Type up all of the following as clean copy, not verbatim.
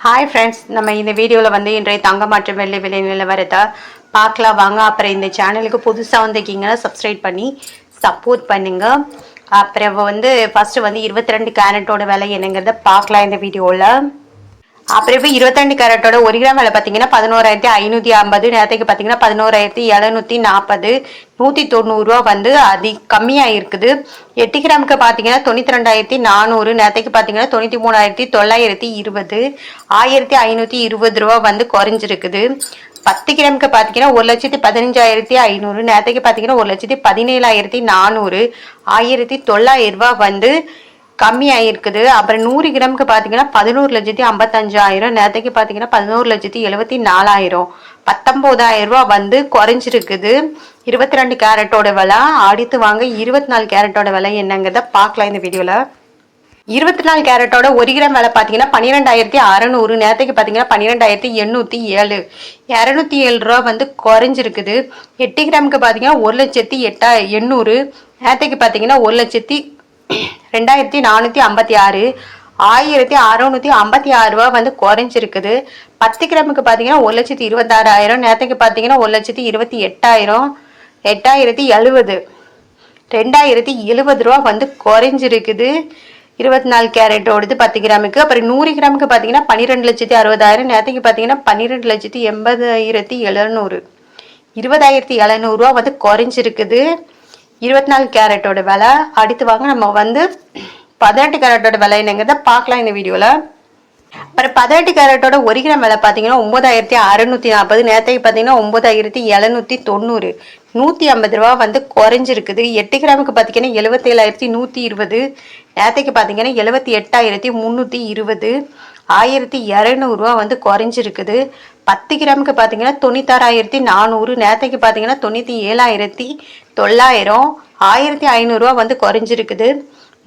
Hi friends, நம்ம இந்த வீடியோவில் வந்து இன்றைய தங்க மற்றும் வெள்ளி விலை நிலவரத்தை பார்க்கலாம் வாங்க. அப்புறம் இந்த சேனலுக்கு புதுசாக வந்திருக்கீங்கன்னா சப்ஸ்கிரைப் பண்ணி சப்போர்ட் பண்ணுங்க. அப்புறம் வந்து ஃபர்ஸ்ட் வந்து 22 கேரட்டோட விலை என்னங்கிறத பார்க்கலாம் இந்த வீடியோவில். அப்புறம் இப்போ 22 கேரட்டோட 1 கிராம் விலை பார்த்தீங்கன்னா 11,550. நேரத்துக்கு பார்த்தீங்கன்னா 11,740. 190 வந்து கம்மியாக இருக்குது. 8 கிராமுக்கு பார்த்தீங்கன்னா 92,400. நேரத்துக்கு பார்த்தீங்கன்னா 93,920. 1,520 வந்து குறைஞ்சிருக்குது. 10 கிராமுக்கு பார்த்தீங்கன்னா 1,15,500. நேரத்துக்கு பார்த்தீங்கன்னா 1,17,400. 1,900 வந்து கம்மியாயிருக்குது. அப்புறம் 100 கிராமுக்கு பார்த்தீங்கன்னா 11,55,000. நேரத்துக்கு பார்த்தீங்கன்னா 11,74,000. 19,000 வந்து குறைஞ்சிருக்குது. 22 கேரட்டோட விலை. அடுத்து வாங்க 24 கேரட்டோட விலை என்னங்கிறத பார்க்கலாம் இந்த வீடியோவில். 24 கேரட்டோட 1 கிராம் விலை பார்த்தீங்கன்னா 12,600. நேரத்துக்கு பார்த்தீங்கன்னா 12,807. 207 வந்து குறைஞ்சிருக்குது. 8 கிராமுக்கு பார்த்தீங்கன்னா 1,08,800. நேரத்துக்கு பார்த்தீங்கன்னா 1,02,456. 1,656 வந்து குறைஞ்சிருக்குது. 10 கிராமுக்கு பார்த்தீங்கன்னா 1,26,000. நேரத்துக்கு பார்த்தீங்கன்னா 1,28,000. 8,070. 2,070 வந்து குறைஞ்சிருக்குது. 24 கேரட்டோடது 10 கிராமுக்கு. அப்புறம் 100 கிராமுக்கு பார்த்தீங்கன்னா 12,60,000. நேரத்துக்கு பார்த்தீங்கன்னா 12,80,700. 20,700 வந்து குறைஞ்சிருக்குது. 24 கேரட்டோட விலை. அடுத்து வாங்க நம்ம வந்து 18 கேரட்டோட விலை என்னங்கிறத பார்க்கலாம் இந்த வீடியோவில். அப்புறம் 18 கேரட்டோட 1 கிராம் விலை பார்த்தீங்கன்னா 9,640. நேரத்துக்கு பார்த்தீங்கன்னா 9,790. 150 வந்து குறைஞ்சிருக்குது. 8 கிராமுக்கு பார்த்தீங்கன்னா 77,120. நேரத்துக்கு பார்த்தீங்கன்னா 78,320. 1,200 வந்து குறைஞ்சிருக்குது. 10 கிராமுக்கு பார்த்தீங்கன்னா 96,400. நேரத்துக்கு பார்த்தீங்கன்னா 97,900. 1,500 வந்து குறைஞ்சிருக்குது.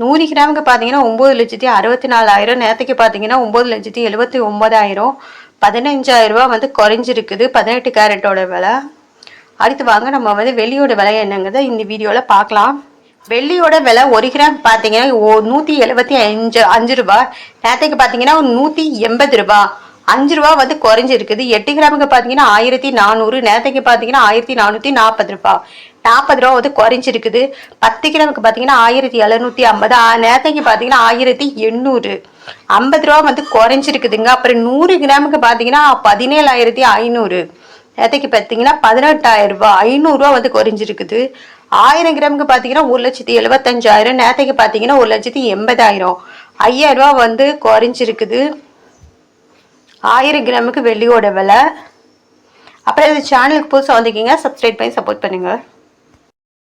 100 கிராமுக்கு பார்த்தீங்கன்னா 9,64,000. நேரத்துக்கு பார்த்தீங்கன்னா 9,79,000. 15,000 வந்து குறைஞ்சிருக்குது 18 கேரட்டோட விலை. அடுத்து வாங்க நம்ம வந்து வெள்ளியோட விலை என்னங்கிறத இந்த வீடியோவில் பார்க்கலாம். வெள்ளியோட விலை 1 கிராம் பார்த்தீங்கன்னா 175 ரூபாய். நேரத்துக்கு பார்த்தீங்கன்னா 180 ரூபாய். 5 ரூபா வந்து குறைஞ்சிருக்குது. 8 கிராமுக்கு பார்த்தீங்கன்னா 1,400. நேரத்துக்கு பார்த்தீங்கன்னா 1,440 ரூபாய். 40 ரூபா வந்து குறைஞ்சிருக்குது. 10 கிராமுக்கு பார்த்தீங்கன்னா 1,750. நேரத்துக்கு பார்த்தீங்கன்னா 1,800. 50 ரூபா வந்து குறைஞ்சிருக்குதுங்க. அப்புறம் 100 கிராமுக்கு பார்த்தீங்கன்னா 17,500. நேரத்துக்கு பார்த்தீங்கன்னா 18,000 ரூபாய். 500 ரூபா வந்து குறைஞ்சிருக்குது. 1000 கிராமுக்கு பார்த்தீங்கன்னா 1,75,000. நேரத்துக்கு பார்த்தீங்கன்னா 1,80,000. 5,000 ரூபா வந்து குறைஞ்சிருக்குது. 1000 கிராமுக்கு வெள்ளியோட விலை. அப்புறம் இந்த சேனலுக்கு புதுசாக வந்திருக்கீங்க, சப்ஸ்கிரைப் பண்ணி சப்போர்ட் பண்ணுங்கள்.